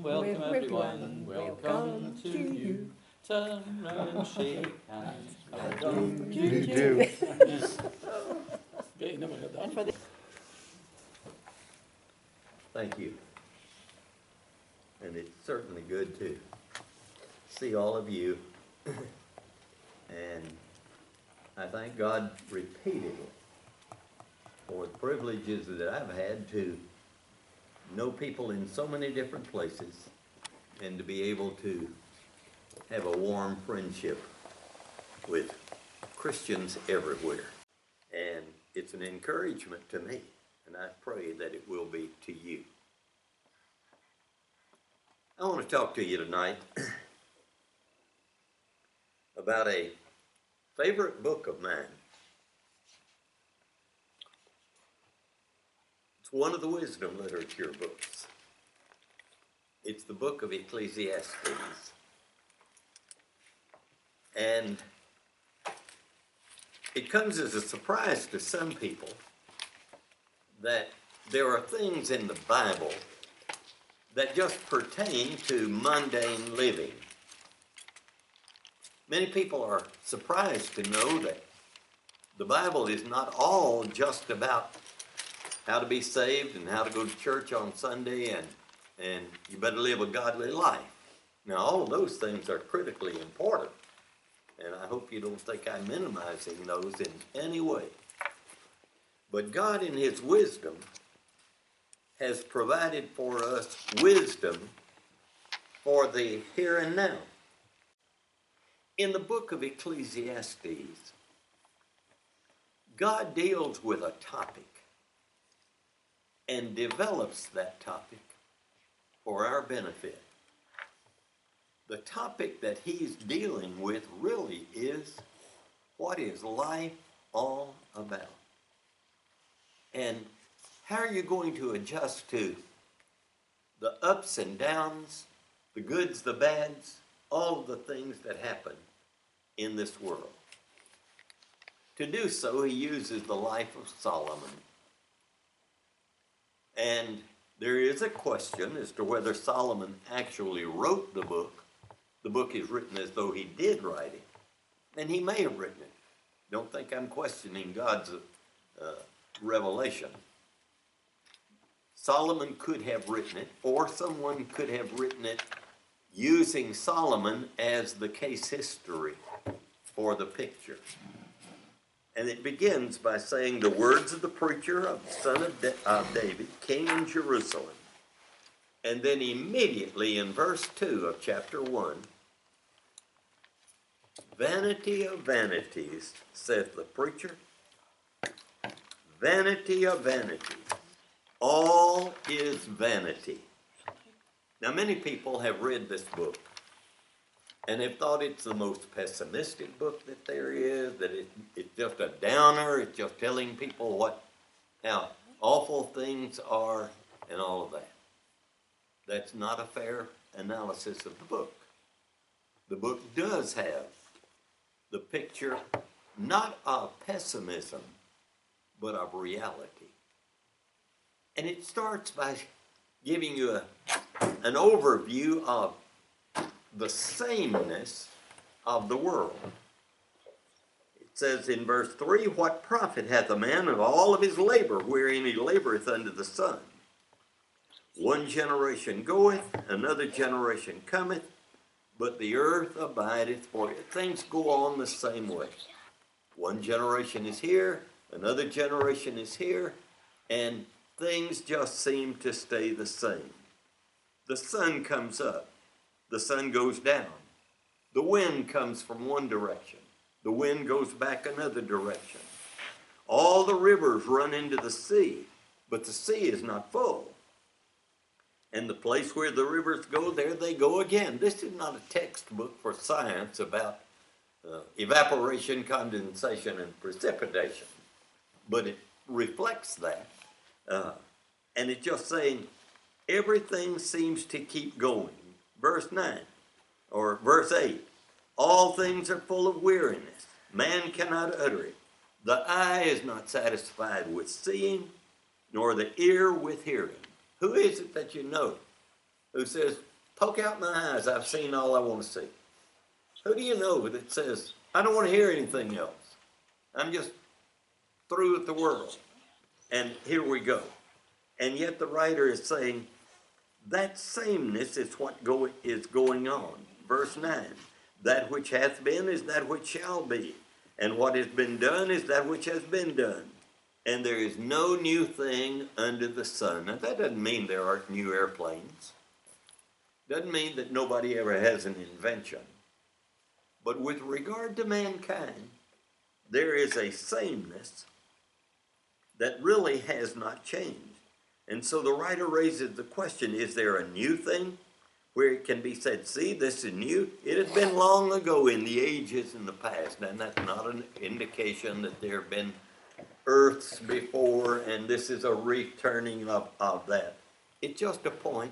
welcome everyone, welcome to you. Turn round, shake hands, welcome you do. Okay, never heard that. Thank you. And it's certainly good to see all of you. And I thank God repeatedly for the privileges that I've had to know people in so many different places and to be able to have a warm friendship with Christians everywhere. And it's an encouragement to me, and I pray that it will be to you. I want to talk to you tonight about a favorite book of mine. It's one of the wisdom literature books. It's the book of Ecclesiastes. And it comes as a surprise to some people that there are things in the Bible that just pertain to mundane living. Many people are surprised to know that the Bible is not all just about how to be saved and how to go to church on Sunday and you better live a godly life. Now, all of those things are critically important, and I hope you don't think I'm minimizing those in any way. But God, in His wisdom, has provided for us wisdom for the here and now. In the book of Ecclesiastes, God deals with a topic and develops that topic for our benefit. The topic that He's dealing with really is, what is life all about? And how are you going to adjust to the ups and downs, the goods, the bads, all of the things that happen in this world? To do so, He uses the life of Solomon. And there is a question as to whether Solomon actually wrote the book. The book is written as though he did write it, and he may have written it. Don't think I'm questioning God's revelation. Solomon could have written it, or someone could have written it using Solomon as the case history for the picture. And it begins by saying, the words of the preacher of the son of David, king in Jerusalem. And then immediately in verse 2 of chapter 1, vanity of vanities, saith the preacher, vanity of vanities, all is vanity. Now, many people have read this book and have thought it's the most pessimistic book that there is, that it's just a downer, it's just telling people how awful things are and all of that. That's not a fair analysis of the book. The book does have the picture not of pessimism, but of reality. And it starts by giving you an overview of the sameness of the world. It says in verse 3, what profit hath a man of all of his labor, wherein he laboreth under the sun? One generation goeth, another generation cometh, but the earth abideth forever. Things go on the same way. One generation is here, another generation is here, and things just seem to stay the same. The sun comes up, the sun goes down. The wind comes from one direction, the wind goes back another direction. All the rivers run into the sea, but the sea is not full. And the place where the rivers go, there they go again. This is not a textbook for science about evaporation, condensation, and precipitation, but it reflects that. And it's just saying everything seems to keep going. Verse 9, or verse 8, all things are full of weariness. Man cannot utter it. The eye is not satisfied with seeing, nor the ear with hearing. Who is it that you know who says, Poke out my eyes, I've seen all I want to see. Who do you know that says, I don't want to hear anything else? I'm just through with the world. And here we go. And yet the writer is saying, that sameness is what is going on. Verse 9, that which hath been is that which shall be, and what has been done is that which has been done. And there is no new thing under the sun. Now that doesn't mean there aren't new airplanes. Doesn't mean that nobody ever has an invention. But with regard to mankind, there is a sameness that really has not changed. And so the writer raises the question, is there a new thing where it can be said, see, this is new? It has been long ago in the ages in the past, and that's not an indication that there have been earths before, and this is a returning of that. It's just a point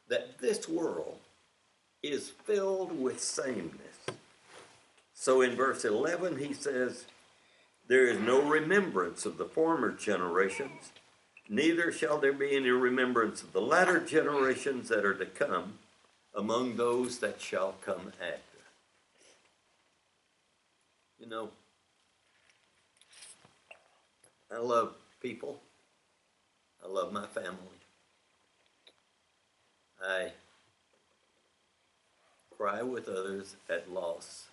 that this world is filled with sameness. So in verse 11 he says, there is no remembrance of the former generations, neither shall there be any remembrance of the latter generations that are to come among those that shall come after. You know, I love people. I love my family. I cry with others at loss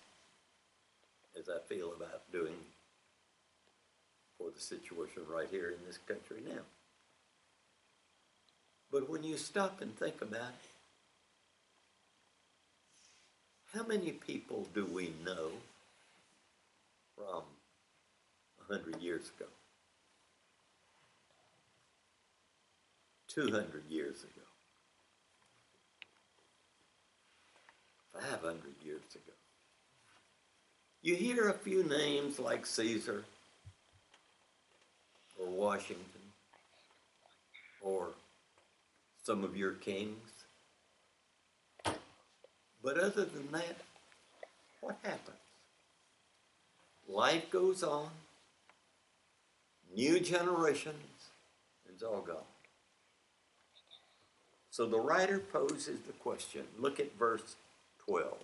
as I feel about doing for the situation right here in this country now. But when you stop and think about it, how many people do we know from 100 years ago? 200 years ago? 500 years ago? You hear a few names like Caesar or Washington or some of your kings. But other than that, what happens? Life goes on, new generations, and it's all gone. So the writer poses the question. Look at verse 12.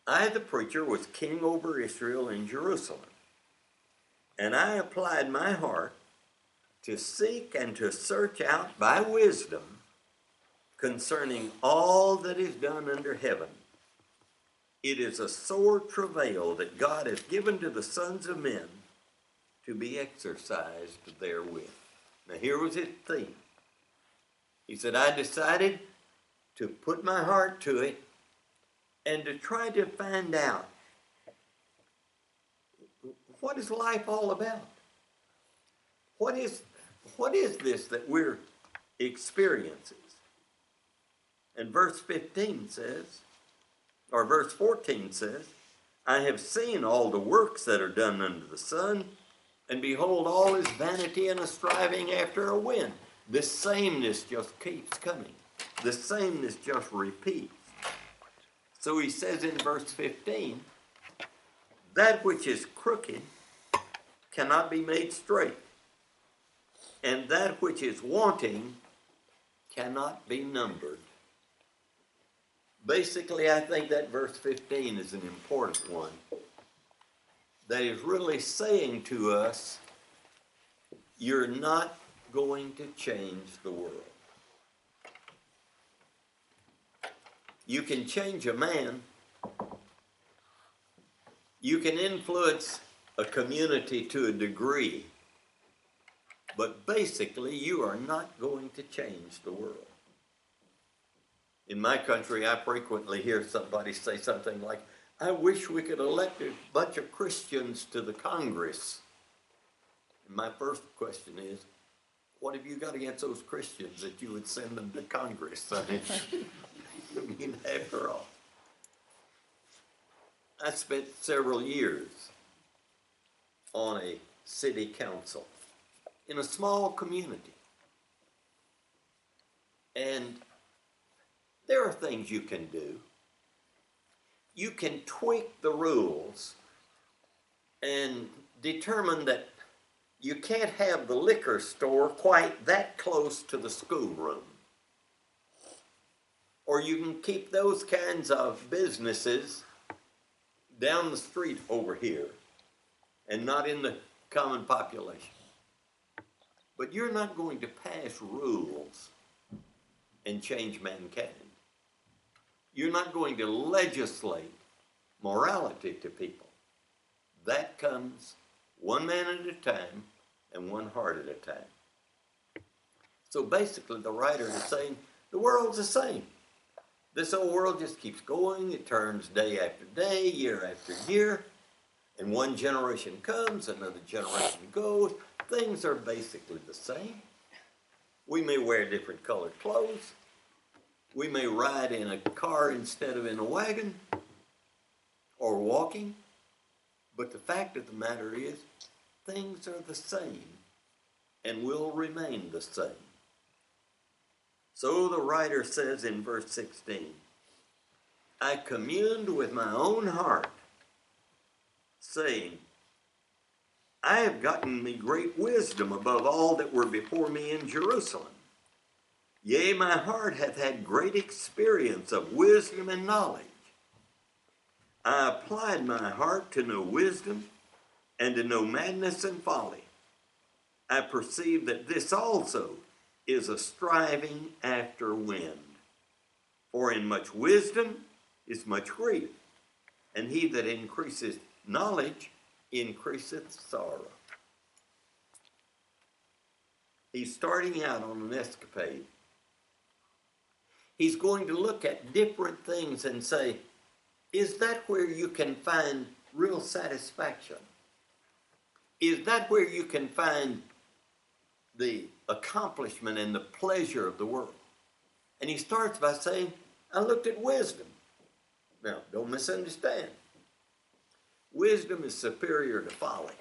I, the preacher, was king over Israel in Jerusalem, and I applied my heart to seek and to search out by wisdom concerning all that is done under heaven. It is a sore travail that God has given to the sons of men to be exercised therewith. Now here was his theme. He said, I decided to put my heart to it and to try to find out, what is life all about? What is this that we're experiencing? And verse 15 says, or verse 14 says, I have seen all the works that are done under the sun, and behold, all is vanity and a striving after a wind. This sameness just keeps coming. The sameness just repeats. So he says in verse 15, that which is crooked cannot be made straight, and that which is wanting cannot be numbered. Basically, I think that verse 15 is an important one that is really saying to us, you're not going to change the world. You can change a man. You can influence a community to a degree. But basically, you are not going to change the world. In my country, I frequently hear somebody say something like, I wish we could elect a bunch of Christians to the Congress. And my first question is, what have you got against those Christians that you would send them to Congress? I mean, after all. I spent several years on a city council in a small community. And there are things you can do. You can tweak the rules and determine that you can't have the liquor store quite that close to the schoolroom. Or you can keep those kinds of businesses down the street over here and not in the common population. But you're not going to pass rules and change mankind. You're not going to legislate morality to people. That comes one man at a time and one heart at a time. So basically the writer is saying the world's the same. This old world just keeps going. It turns day after day, year after year. And one generation comes, another generation goes. Things are basically the same. We may wear different colored clothes. We may ride in a car instead of in a wagon or walking. But the fact of the matter is, things are the same and will remain the same. So the writer says in verse 16, I communed with my own heart, saying, I have gotten me great wisdom above all that were before me in Jerusalem. Yea, my heart hath had great experience of wisdom and knowledge. I applied my heart to know wisdom and to know madness and folly. I perceive that this also is a striving after wind. For in much wisdom is much grief, and he that increaseth knowledge increaseth sorrow. He's starting out on an escapade. He's going to look at different things and say, is that where you can find real satisfaction? Is that where you can find the accomplishment and the pleasure of the world? And he starts by saying, I looked at wisdom. Now, don't misunderstand. Wisdom is superior to folly.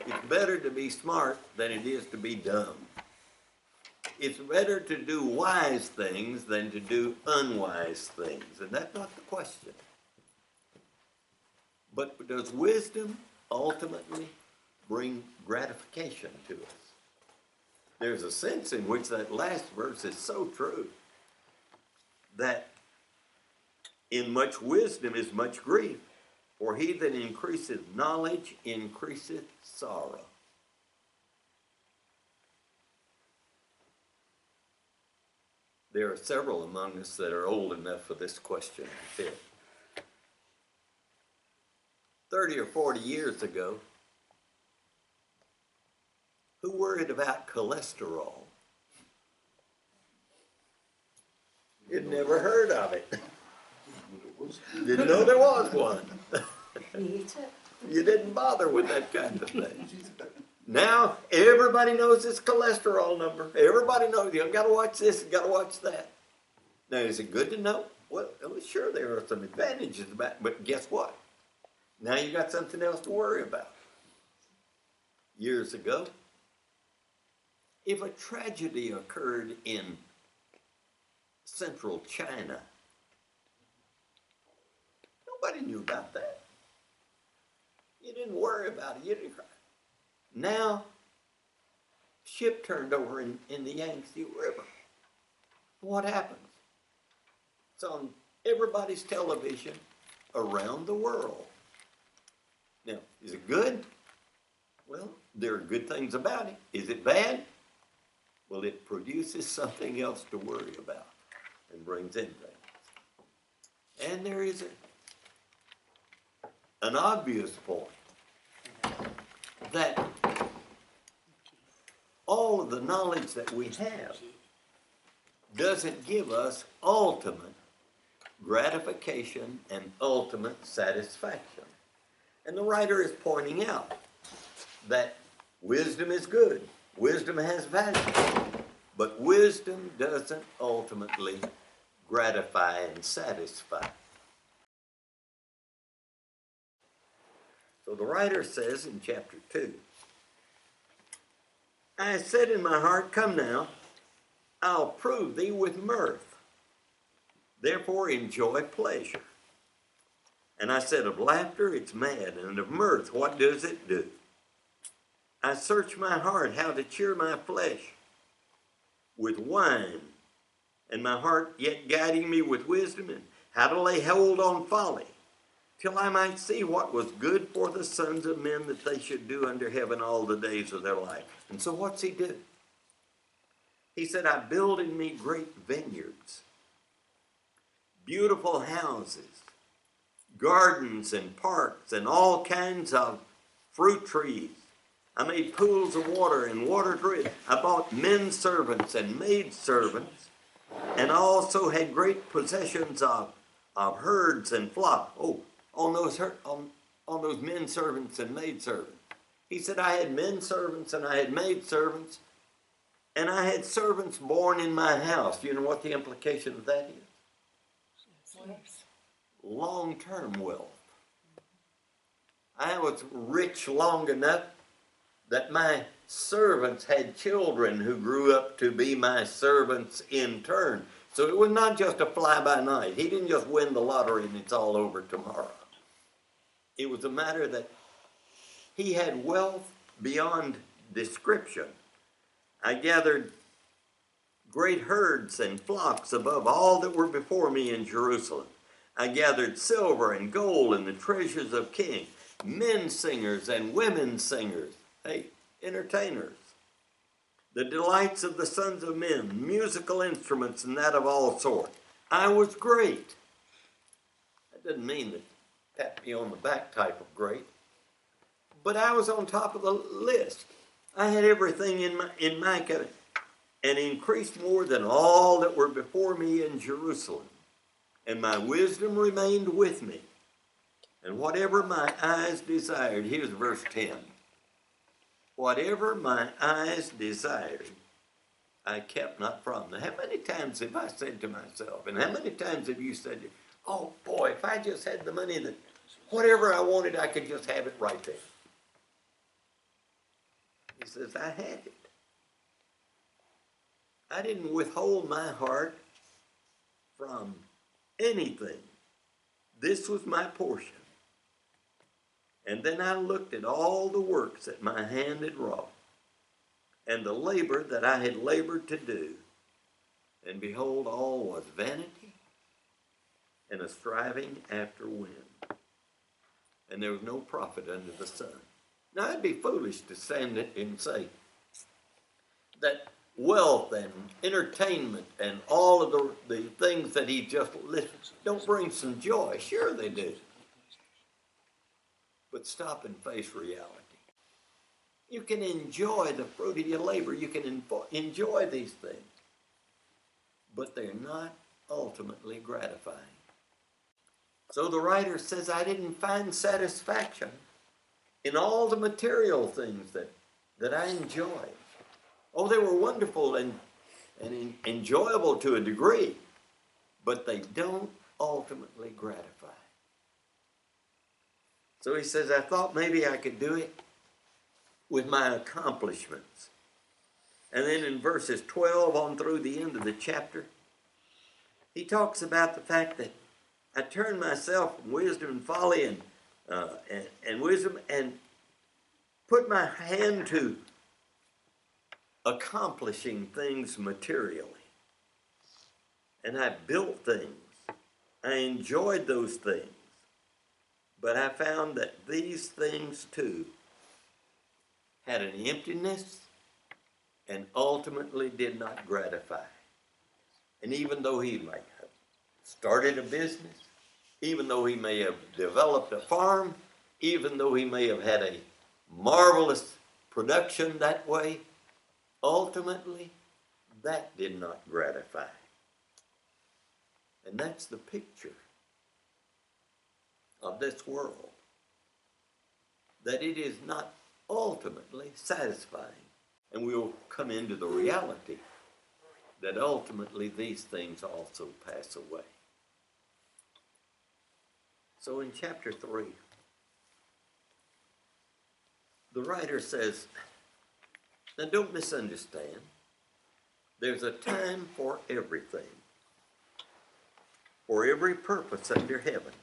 It's better to be smart than it is to be dumb. It's better to do wise things than to do unwise things. And that's not the question. But does wisdom ultimately bring gratification to us? There's a sense in which that last verse is so true, that in much wisdom is much grief, for he that increaseth knowledge increaseth sorrow. There are several among us that are old enough for this question to fit. 30 or 40 years ago, who worried about cholesterol? You'd never heard of it. Didn't know there was one. You didn't bother with that kind of thing. Now, everybody knows this cholesterol number. Everybody knows, you got to watch this, you got to watch that. Now, is it good to know? Well, sure, there are some advantages about it, but guess what? Now you got something else to worry about. Years ago, if a tragedy occurred in central China, nobody knew about that. You didn't worry about it. You didn't cry. Now, ship turned over in the Yangtze River. What happens? It's on everybody's television around the world. Now, is it good? Well, there are good things about it. Is it bad? Well, it produces something else to worry about and brings in things. And there is an obvious point that all of the knowledge that we have doesn't give us ultimate gratification and ultimate satisfaction. And the writer is pointing out that wisdom is good. Wisdom has value. But wisdom doesn't ultimately gratify and satisfy. So the writer says in chapter 2, I said in my heart, come now, I'll prove thee with mirth. Therefore enjoy pleasure. And I said, of laughter it's mad, and of mirth what does it do? I search my heart how to cheer my flesh with wine and my heart yet guiding me with wisdom, and how to lay hold on folly, till I might see what was good for the sons of men, that they should do under heaven all the days of their life. And so what's he do? He said, I build in me great vineyards, beautiful houses, gardens and parks, and all kinds of fruit trees. I made pools of water and watered rivers. I bought men servants and maid servants, and I also had great possessions of herds and flocks. Oh, on those men servants and maid servants. He said, I had men servants and I had maid servants, and I had servants born in my house. You know what the implication of that is? Long-term wealth. I was rich long enough that my servants had children who grew up to be my servants in turn. So it was not just a fly-by-night. He didn't just win the lottery and it's all over tomorrow. It was a matter that he had wealth beyond description. I gathered great herds and flocks above all that were before me in Jerusalem. I gathered silver and gold and the treasures of kings, men singers and women singers, entertainers, the delights of the sons of men, musical instruments and that of all sorts. I was great. That doesn't mean that pat me on the back type of great, but I was on top of the list. I had everything in my cabinet, and increased more than all that were before me in Jerusalem. And my wisdom remained with me. And whatever my eyes desired, here's verse 10. Whatever my eyes desired, I kept not from them. How many times have I said to myself, and how many times have you said, oh boy, if I just had the money, that whatever I wanted, I could just have it right there. He says, I had it. I didn't withhold my heart from anything. This was my portion. And then I looked at all the works that my hand had wrought, and the labor that I had labored to do, and behold, all was vanity and a striving after wind. And there was no profit under the sun. Now, it'd be foolish to stand and say that wealth and entertainment and all of the things that he just listed don't bring some joy. Sure they do. But stop and face reality. You can enjoy the fruit of your labor. You can enjoy these things. But they're not ultimately gratifying. So the writer says, I didn't find satisfaction in all the material things that I enjoyed. Oh, they were wonderful and enjoyable to a degree, but they don't ultimately gratify. So he says, I thought maybe I could do it with my accomplishments. And then in verses 12 on through the end of the chapter, he talks about the fact that I turned myself from wisdom and folly and wisdom and put my hand to accomplishing things materially. And I built things. I enjoyed those things. But I found that these things too had an emptiness and ultimately did not gratify. And even though he might have started a business, even though he may have developed a farm, even though he may have had a marvelous production that way, ultimately, that did not gratify. And that's the picture of this world, that it is not ultimately satisfying. And we'll come into the reality that ultimately these things also pass away. So in chapter 3, the writer says, now don't misunderstand, there's a time for everything, for every purpose under heaven.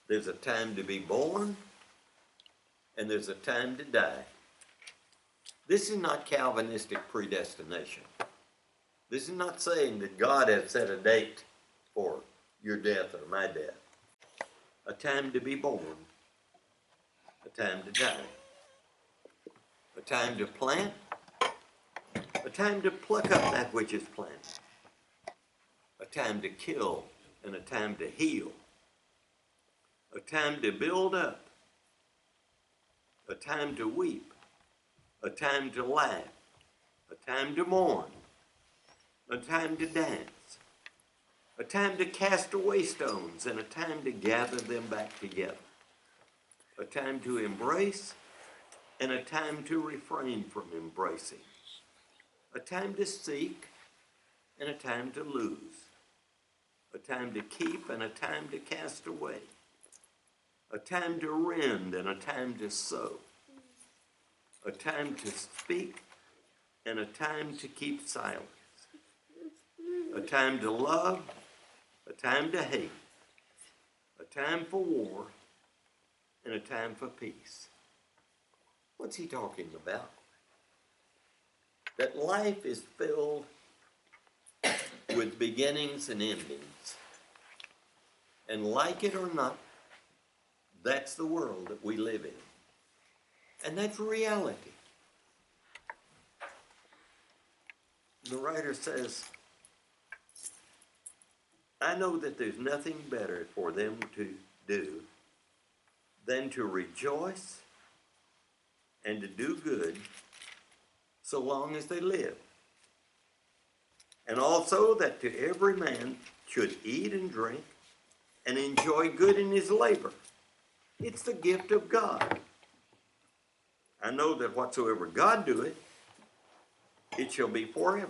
There's a time to be born, and there's a time to die. This is not Calvinistic predestination. This is not saying that God has set a date for your death or my death. A time to be born, a time to die, a time to plant, a time to pluck up that which is planted, a time to kill and a time to heal, a time to build up, a time to weep, a time to laugh, a time to mourn, a time to dance, a time to cast away stones and a time to gather them back together, a time to embrace and a time to refrain from embracing, a time to seek and a time to lose, a time to keep and a time to cast away, a time to rend and a time to sow, a time to speak and a time to keep silence, a time to love, a time to hate, a time for war, and a time for peace. What's he talking about? That life is filled with beginnings and endings. And like it or not, that's the world that we live in. And that's reality. The writer says, I know that there's nothing better for them to do than to rejoice and to do good so long as they live. And also that to every man should eat and drink and enjoy good in his labor. It's the gift of God. I know that whatsoever God doeth, it shall be forever.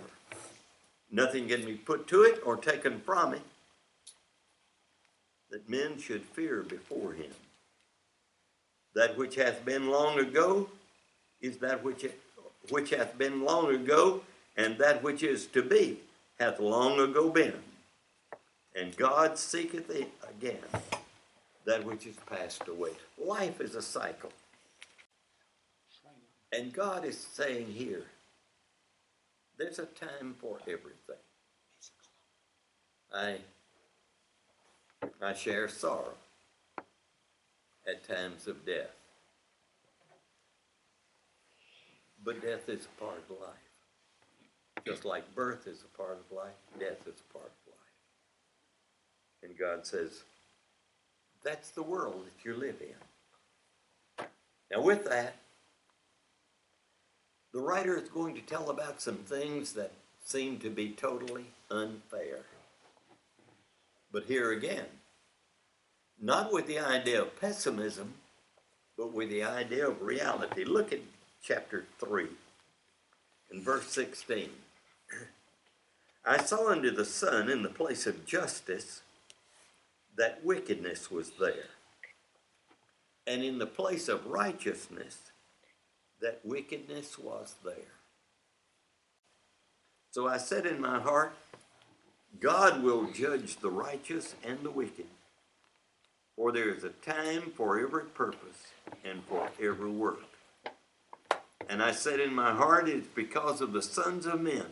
Nothing can be put to it or taken from it, that men should fear before him. That which hath been long ago is that which hath been long ago, and that which is to be hath long ago been. And God seeketh again that which is passed away. Life is a cycle. And God is saying here, there's a time for everything. I share sorrow at times of death. But death is a part of life. Just like birth is a part of life, death is a part of life. And God says, that's the world that you live in. Now with that, the writer is going to tell about some things that seem to be totally unfair. But here again, not with the idea of pessimism, but with the idea of reality. Look at chapter 3 and verse 16. I saw under the sun in the place of justice that wickedness was there, and in the place of righteousness that wickedness was there. So I said in my heart, God will judge the righteous and the wicked, for there is a time for every purpose and for every work. And I said in my heart, it's because of the sons of men,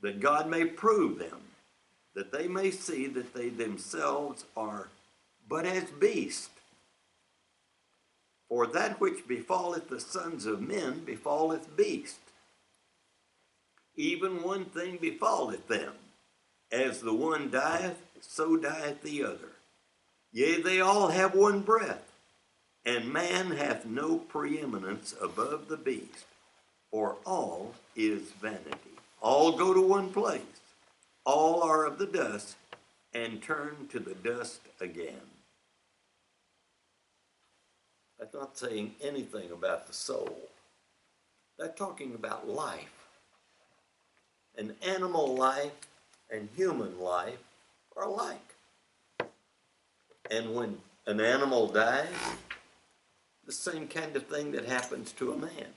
that God may prove them, that they may see that they themselves are but as beasts. For that which befalleth the sons of men befalleth beasts. Even one thing befalleth them. As the one dieth, so dieth the other. Yea, they all have one breath, and man hath no preeminence above the beast, for all is vanity. All go to one place. All are of the dust, and turn to the dust again. That's not saying anything about the soul. That's talking about life. And animal life and human life are alike. And when an animal dies, the same kind of thing that happens to a man.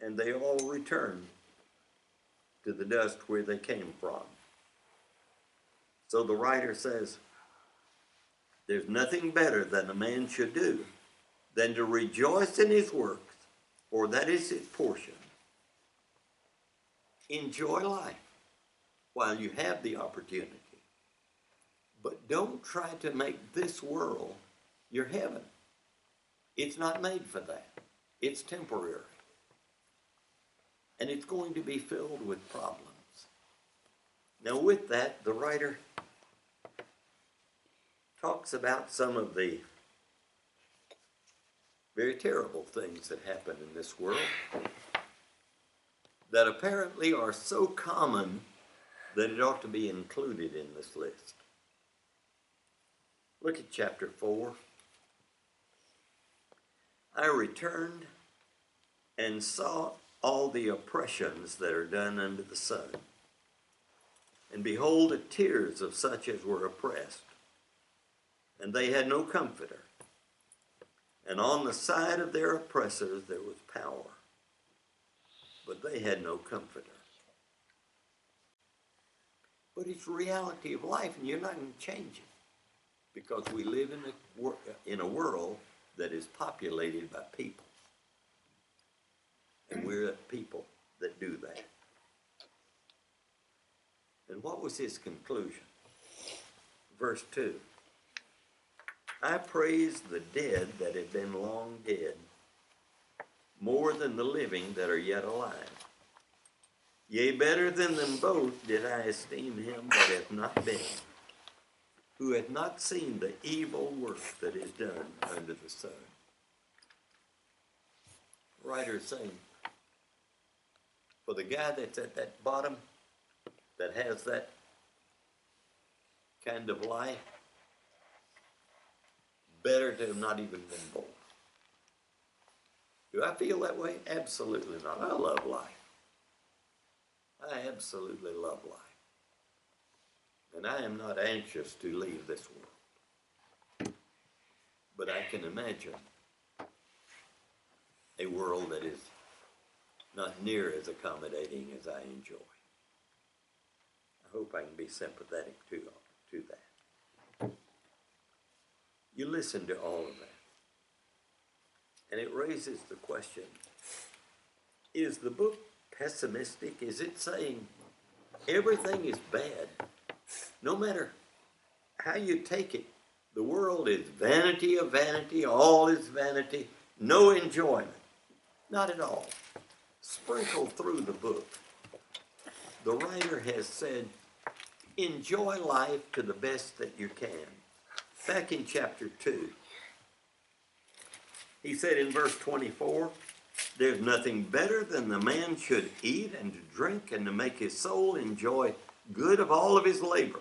And they all return to the dust where they came from. So the writer says, there's nothing better than a man should do than to rejoice in his works, for that is his portion. Enjoy life. while you have the opportunity. But don't try to make this world your heaven. It's not made for that. It's temporary. And it's going to be filled with problems. Now with that, the writer talks about some of the very terrible things that happen in this world that apparently are so common that it ought to be included in this list. Look at chapter 4. I returned and saw all the oppressions that are done under the sun. And behold, the tears of such as were oppressed, and they had no comforter. And on the side of their oppressors there was power, but they had no comforter. But it's the reality of life, and you're not going to change it, because we live in a world that is populated by people. And we're the people that do that. And what was his conclusion? Verse 2. I praise the dead that have been long dead, more than the living that are yet alive. Yea, better than them both did I esteem him that hath not been, who hath not seen the evil work that is done under the sun. The writer is saying, for the guy that's at that bottom, that has that kind of life, better to have not even been born. Do I feel that way? Absolutely not. I love life. I absolutely love life. And I am not anxious to leave this world. But I can imagine a world that is not near as accommodating as I enjoy. I hope I can be sympathetic to that. You listen to all of that, and it raises the question, is the book pessimistic? Is it saying everything is bad? No matter how you take it, the world is vanity of vanity, all is vanity, no enjoyment. Not at all. Sprinkle through the book. The writer has said, enjoy life to the best that you can. Back in chapter 2, he said in verse 24, there's nothing better than the man should eat and to drink and to make his soul enjoy good of all of his labor.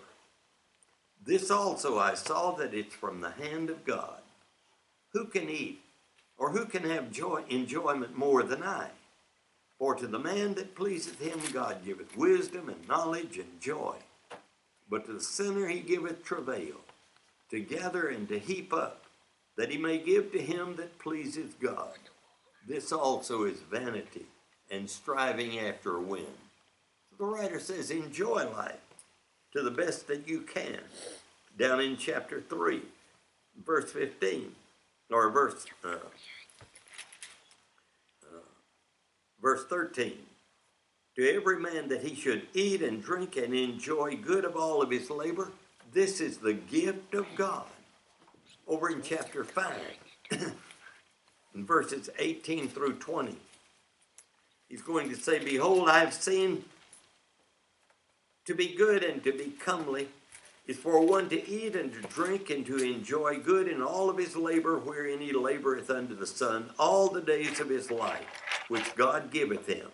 This also I saw that it's from the hand of God. Who can eat, or who can have enjoyment more than I? For to the man that pleaseth him God giveth wisdom and knowledge and joy. But to the sinner he giveth travail, to gather and to heap up, that he may give to him that pleaseth God. This also is vanity and striving after a wind. The writer says, enjoy life to the best that you can. Down in chapter 3, verse 15, or verse 13. To every man that he should eat and drink and enjoy good of all of his labor, this is the gift of God. Over in chapter 5, in verses 18 through 20, he's going to say, behold, I have seen to be good and to be comely is for one to eat and to drink and to enjoy good in all of his labor wherein he laboreth under the sun all the days of his life, which God giveth him.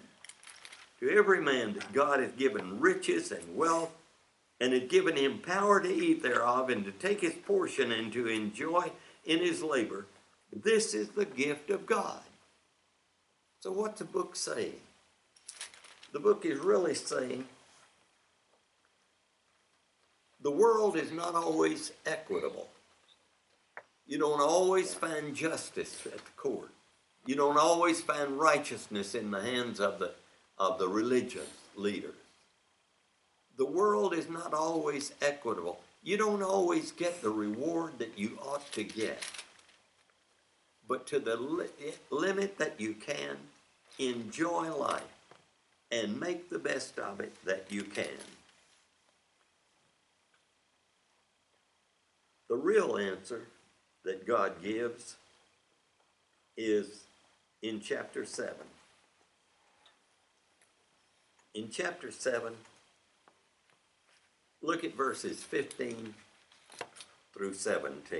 To every man that God hath given riches and wealth, and hath given him power to eat thereof, and to take his portion and to enjoy in his labor. This is the gift of God. So what's the book saying? The book is really saying the world is not always equitable. You don't always find justice at the court. You don't always find righteousness in the hands of the religious leaders. The world is not always equitable. You don't always get the reward that you ought to get. But to the limit that you can, enjoy life and make the best of it that you can. real answer that God gives is in chapter 7. In chapter 7, look at verses 15 through 17.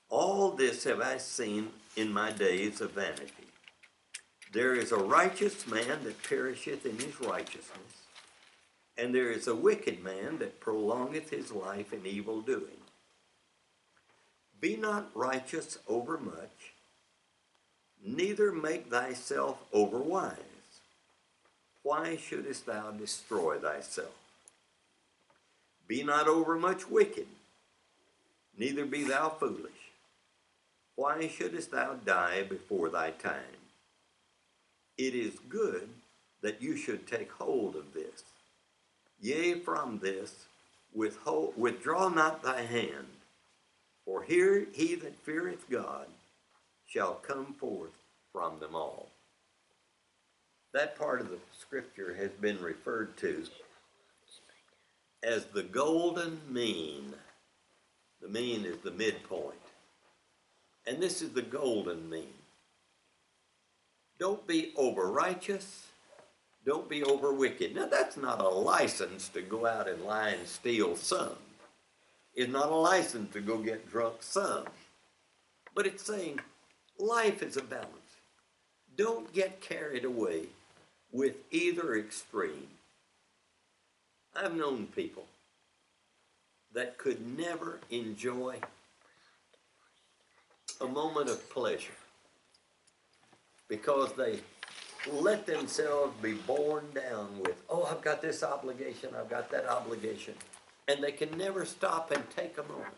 All this have I seen in my days of vanity. There is a righteous man that perisheth in his righteousness, and there is a wicked man that prolongeth his life in evil doing. Be not righteous overmuch, neither make thyself overwise. Why shouldest thou destroy thyself? Be not overmuch wicked, neither be thou foolish. Why shouldest thou die before thy time? It is good that you should take hold of this. Yea, from this withdraw not thy hand, for here he that feareth God shall come forth from them all. That part of the scripture has been referred to as the golden mean. The mean is the midpoint. And this is the golden mean. Don't be over righteous. Don't be over wicked. Now that's not a license to go out and lie and steal some. It's not a license to go get drunk some. But it's saying life is a balance. Don't get carried away with either extreme. I've known people that could never enjoy a moment of pleasure because they let themselves be borne down with, oh, I've got this obligation, I've got that obligation. And they can never stop and take a moment.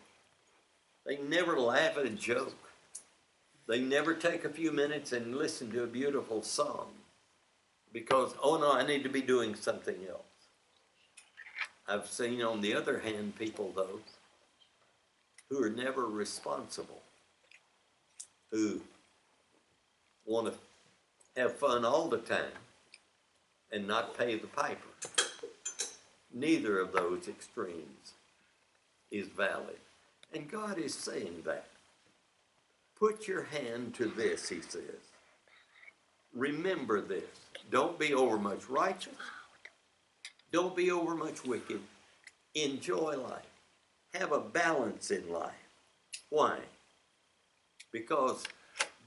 They never laugh at a joke. They never take a few minutes and listen to a beautiful song because, oh no, I need to be doing something else. I've seen, on the other hand, people, though, who are never responsible, who want to have fun all the time and not pay the piper. Neither of those extremes is valid. And God is saying that. Put your hand to this, he says. Remember this. Don't be overmuch righteous. Don't be overmuch wicked. Enjoy life. Have a balance in life. Why? Because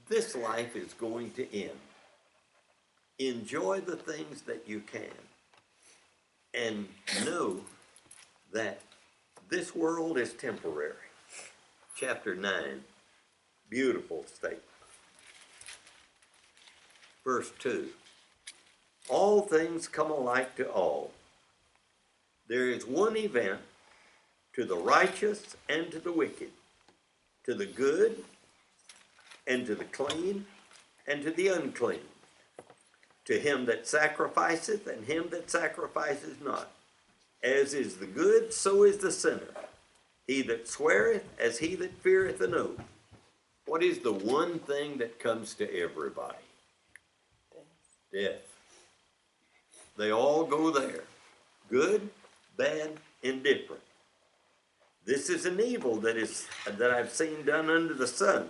this life is going to end. Enjoy the things that you can. And know that this world is temporary. Chapter 9, beautiful statement. Verse 2, all things come alike to all. There is one event to the righteous and to the wicked, to the good and to the clean and to the unclean, to him that sacrificeth and him that sacrifices not. As is the good, so is the sinner. He that sweareth, as he that feareth an oath. What is the one thing that comes to everybody? Death. They all go there. Good, bad, indifferent. This is an evil that I've seen done under the sun,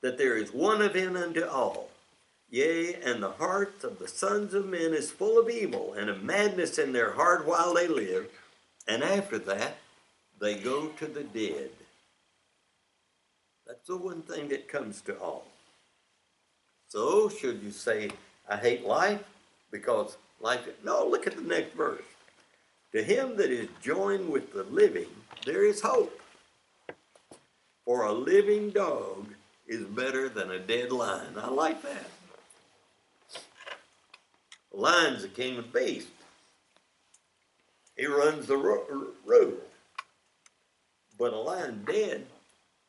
that there is one event unto all. Yea, and the heart of the sons of men is full of evil, and of madness in their heart while they live, and after that they go to the dead. That's the one thing that comes to all. So, should you say, I hate life because life... No, look at the next verse. To him that is joined with the living, there is hope. For a living dog is better than a dead lion. I like that. A lion's the king of the beast. He runs the road. But a lion dead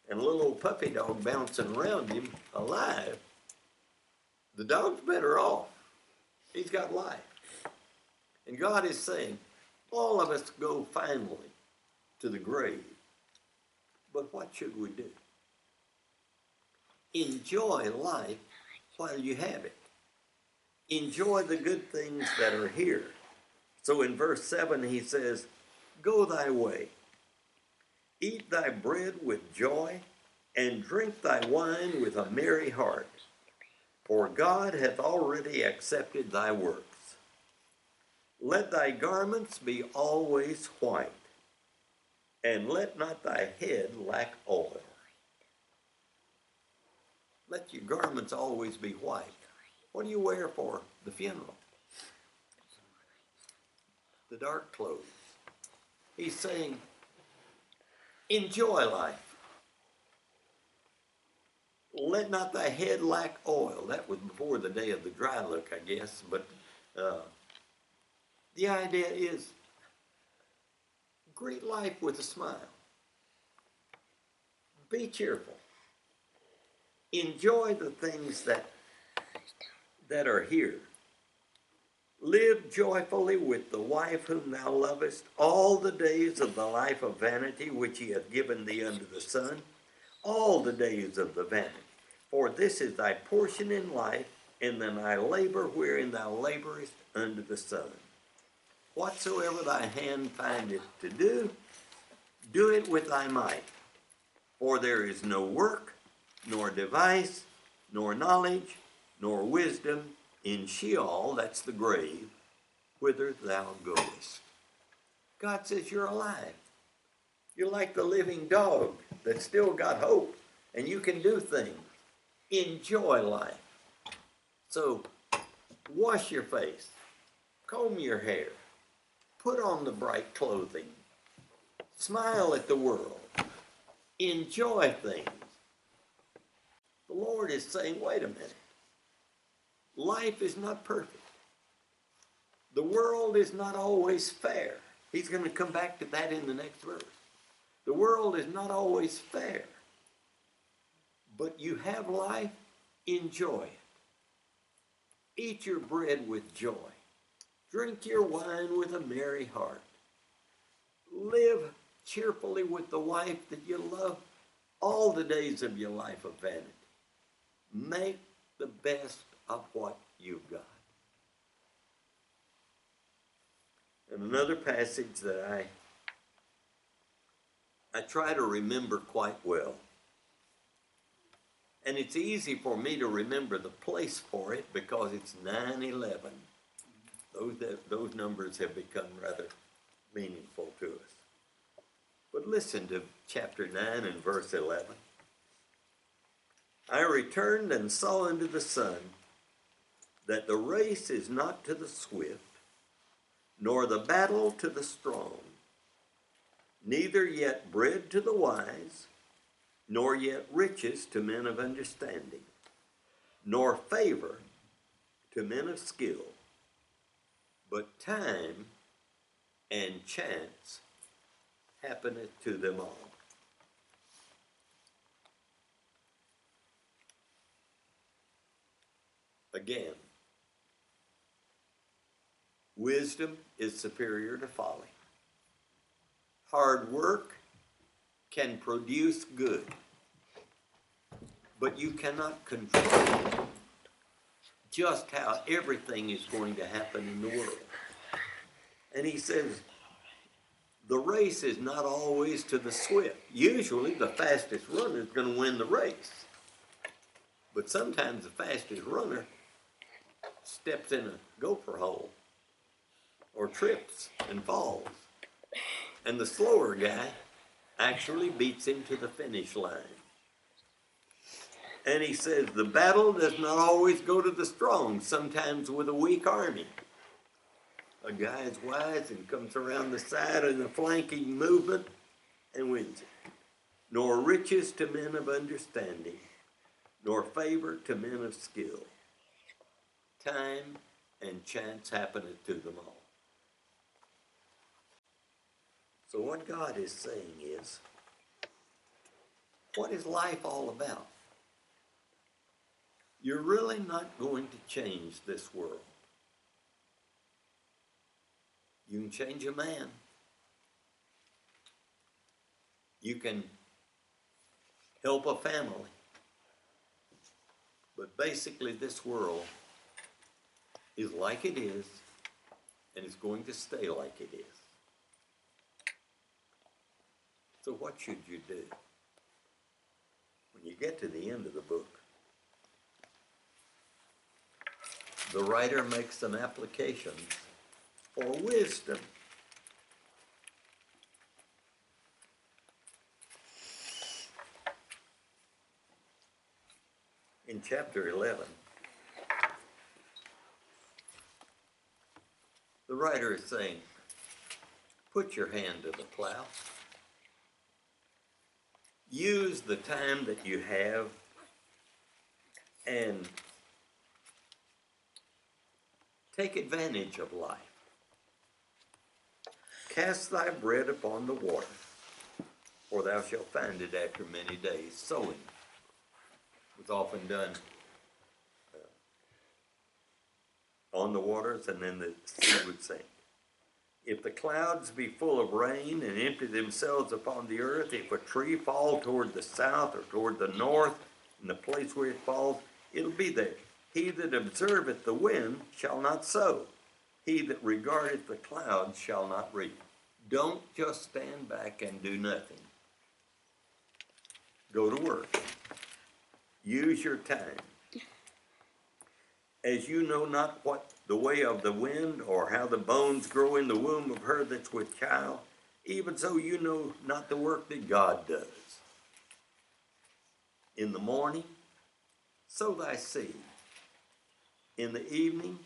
and a little old puppy dog bouncing around him alive, the dog's better off. He's got life. And God is saying, all of us go finally to the grave. But what should we do? Enjoy life while you have it. Enjoy the good things that are here. So in verse 7 he says, go thy way. Eat thy bread with joy, and drink thy wine with a merry heart, for God hath already accepted thy works. Let thy garments be always white, and let not thy head lack oil. Let your garments always be white. What do you wear for the funeral? The dark clothes. He's saying, enjoy life. Let not thy head lack oil. That was before the day of the dry look, I guess. But the idea is, greet life with a smile. Be cheerful. Enjoy the things that are here. Live joyfully with the wife whom thou lovest all the days of the life of vanity which he hath given thee under the sun, all the days of the vanity. For this is thy portion in life, and in thy labor wherein thou laborest under the sun. Whatsoever thy hand findeth to do, do it with thy might. For there is no work, nor device, nor knowledge, nor wisdom in Sheol, that's the grave, whither thou goest. God says you're alive. You're like the living dog that's still got hope, and you can do things. Enjoy life. So, wash your face, comb your hair, put on the bright clothing, smile at the world, enjoy things. The Lord is saying, wait a minute. Life is not perfect. The world is not always fair. He's going to come back to that in the next verse. The world is not always fair. But you have life, enjoy it. Eat your bread with joy. Drink your wine with a merry heart. Live cheerfully with the wife that you love all the days of your life of vanity. Make the best of what you've got. And another passage that I try to remember quite well. And it's easy for me to remember the place for it because it's 9/11. Those numbers have become rather meaningful to us. But listen to chapter 9 and verse 11. I returned and saw under the sun that the race is not to the swift, nor the battle to the strong, neither yet bread to the wise, nor yet riches to men of understanding, nor favor to men of skill, but time and chance happeneth to them all. Again, wisdom is superior to folly. Hard work can produce good, but you cannot control just how everything is going to happen in the world. And he says, the race is not always to the swift. Usually the fastest runner is going to win the race. But sometimes the fastest runner steps in a gopher hole or trips and falls. And the slower guy actually beats him to the finish line. And he says the battle does not always go to the strong, sometimes with a weak army. A guy is wise and comes around the side in a flanking movement and wins it. Nor riches to men of understanding, nor favor to men of skill. Time and chance happeneth to them all. So what God is saying is, what is life all about? You're really not going to change this world. You can change a man. You can help a family. But basically this world is like it is, and it's going to stay like it is. So what should you do? When you get to the end of the book, the writer makes some applications for wisdom. In chapter 11, the writer is saying, put your hand to the plow. Use the time that you have and take advantage of life. Cast thy bread upon the water, for thou shalt find it after many days. Sowing was often done on the waters, and then the seed would sink. If the clouds be full of rain and empty themselves upon the earth, if a tree fall toward the south or toward the north, in the place where it falls, it'll be there. He that observeth the wind shall not sow. He that regardeth the clouds shall not reap. Don't just stand back and do nothing. Go to work. Use your time. As you know not what the way of the wind, or how the bones grow in the womb of her that's with child, even so you know not the work that God does. In the morning, sow thy seed. In the evening,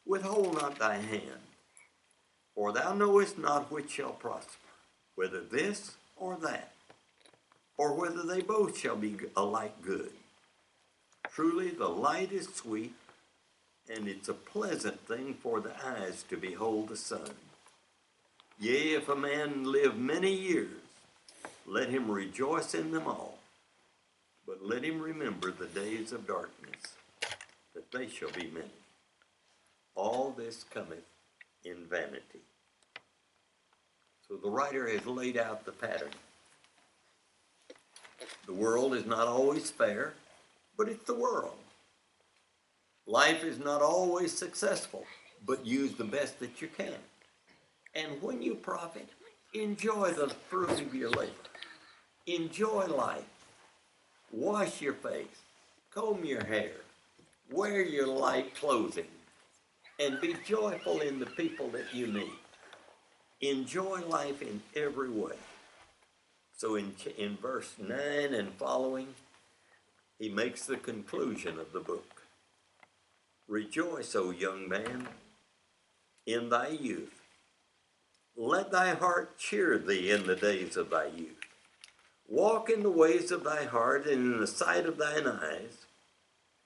withhold not thy hand. For thou knowest not which shall prosper, whether this or that, or whether they both shall be alike good. Truly the light is sweet, and it's a pleasant thing for the eyes to behold the sun. Yea, if a man live many years, let him rejoice in them all. But let him remember the days of darkness, that they shall be many. All this cometh in vanity. So the writer has laid out the pattern. The world is not always fair, but it's the world. Life is not always successful, but use the best that you can. And when you profit, enjoy the fruit of your labor. Enjoy life. Wash your face, comb your hair, wear your light clothing, and be joyful in the people that you meet. Enjoy life in every way. So in verse 9 and following, he makes the conclusion of the book. Rejoice, O young man, in thy youth. Let thy heart cheer thee in the days of thy youth. Walk in the ways of thy heart and in the sight of thine eyes.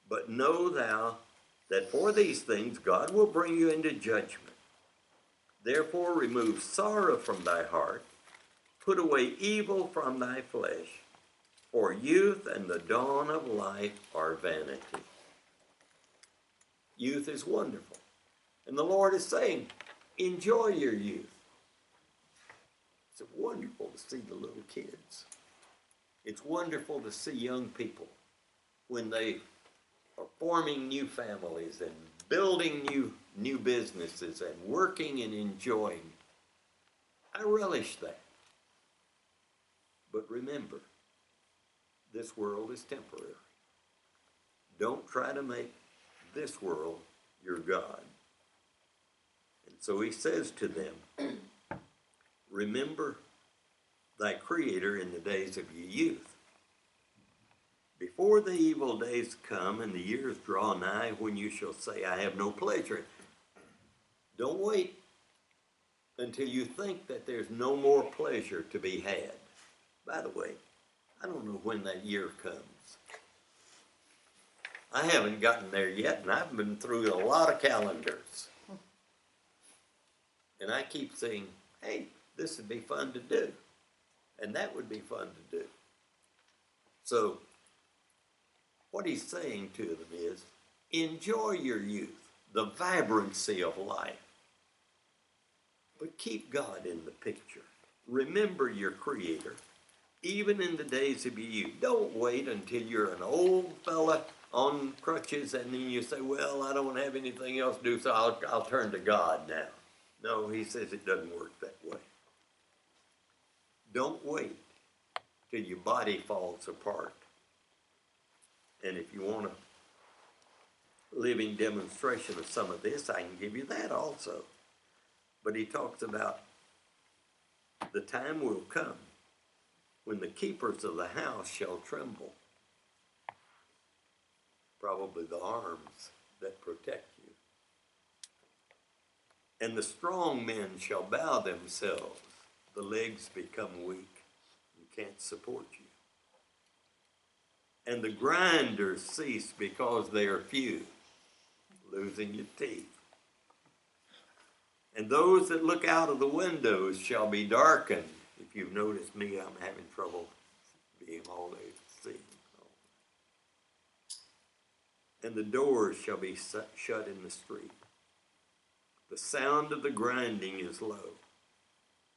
But know thou that for these things God will bring you into judgment. Therefore remove sorrow from thy heart. Put away evil from thy flesh. For youth and the dawn of life are vanity. Youth is wonderful. And the Lord is saying, enjoy your youth. It's wonderful to see the little kids. It's wonderful to see young people when they are forming new families and building new businesses and working and enjoying. I relish that. But remember, this world is temporary. Don't try to make this world your God. And so he says to them, remember thy Creator in the days of your youth. Before the evil days come and the years draw nigh when you shall say, I have no pleasure. Don't wait until you think that there's no more pleasure to be had. By the way, I don't know when that year comes. I haven't gotten there yet, and I've been through a lot of calendars. And I keep saying, hey, this would be fun to do. And that would be fun to do. So, what he's saying to them is, enjoy your youth, the vibrancy of life. But keep God in the picture. Remember your Creator, even in the days of your youth. Don't wait until you're an old fella on crutches and then you say, well, I don't have anything else to do, so I'll turn to God now. No, he says it doesn't work that way. Don't wait till your body falls apart. And if you want a living demonstration of some of this, I can give you that also. But he talks about the time will come when the keepers of the house shall tremble. Probably the arms that protect you. And the strong men shall bow themselves. The legs become weak and can't support you. And the grinders cease because they are few, losing your teeth. And those that look out of the windows shall be darkened. If you've noticed me, I'm having trouble being all day seeing. And the doors shall be shut in the street. The sound of the grinding is low,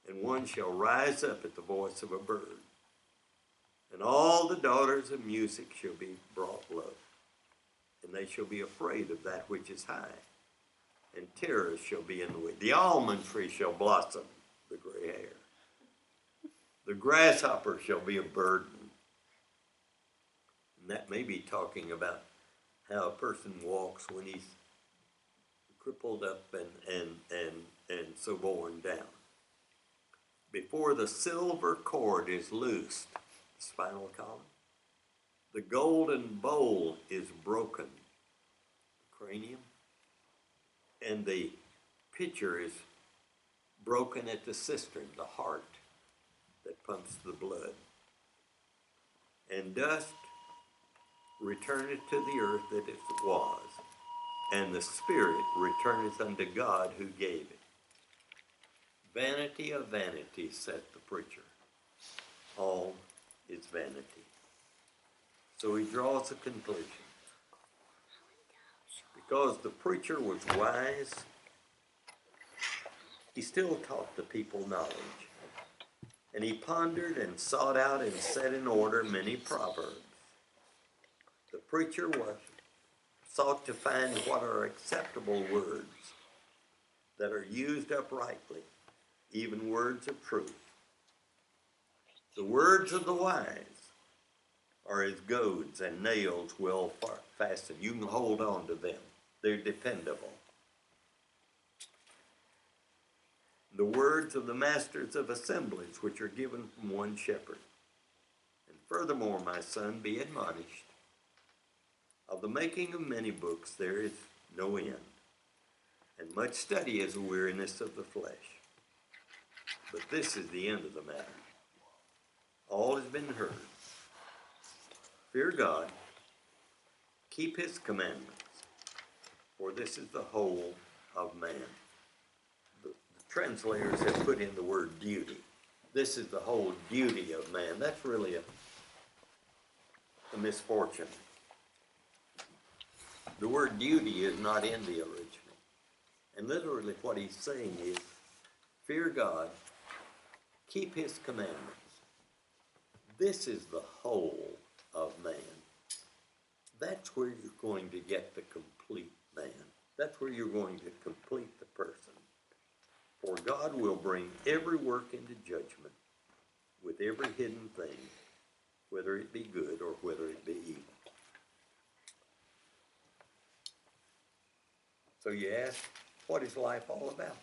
and one shall rise up at the voice of a bird. And all the daughters of music shall be brought low, and they shall be afraid of that which is high, and terrors shall be in the way. The almond tree shall blossom, the gray hair. The grasshopper shall be a burden. And that may be talking about how a person walks when he's crippled up and so worn down. Before the silver cord is loosed, the spinal column, the golden bowl is broken, the cranium, and the pitcher is broken at the cistern, the heart that pumps the blood. And dust returneth to the earth that it was, and the spirit returneth unto God who gave it. Vanity of vanities, saith the preacher. All is vanity. So he draws a conclusion. Because the preacher was wise, he still taught the people knowledge. And he pondered and sought out and set in order many proverbs. The preacher sought to find what are acceptable words that are used uprightly, even words of truth. The words of the wise are as goads and nails well fastened. You can hold on to them. They're dependable. The words of the masters of assemblies, which are given from one shepherd. And furthermore, my son, be admonished. Of the making of many books there is no end, and much study is a weariness of the flesh. But this is the end of the matter. All has been heard. Fear God, keep his commandments, for this is the whole of man. The translators have put in the word duty. This is the whole duty of man. That's really a misfortune. The word duty is not in the original. And literally what he's saying is, fear God, keep his commandments. This is the whole of man. That's where you're going to get the complete man. That's where you're going to complete the person. For God will bring every work into judgment with every hidden thing, whether it be good or whether it be evil. So you ask, what is life all about?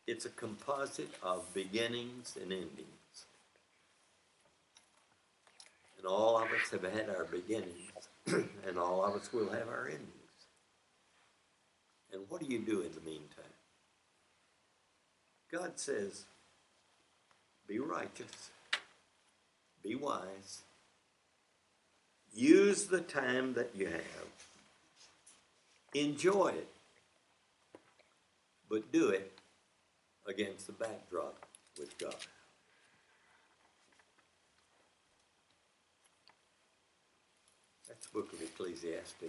It's a composite of beginnings and endings. And all of us have had our beginnings, and all of us will have our endings. And what do you do in the meantime? God says, be righteous, be wise, use the time that you have, enjoy it, but do it against the backdrop with God. That's the book of Ecclesiastes.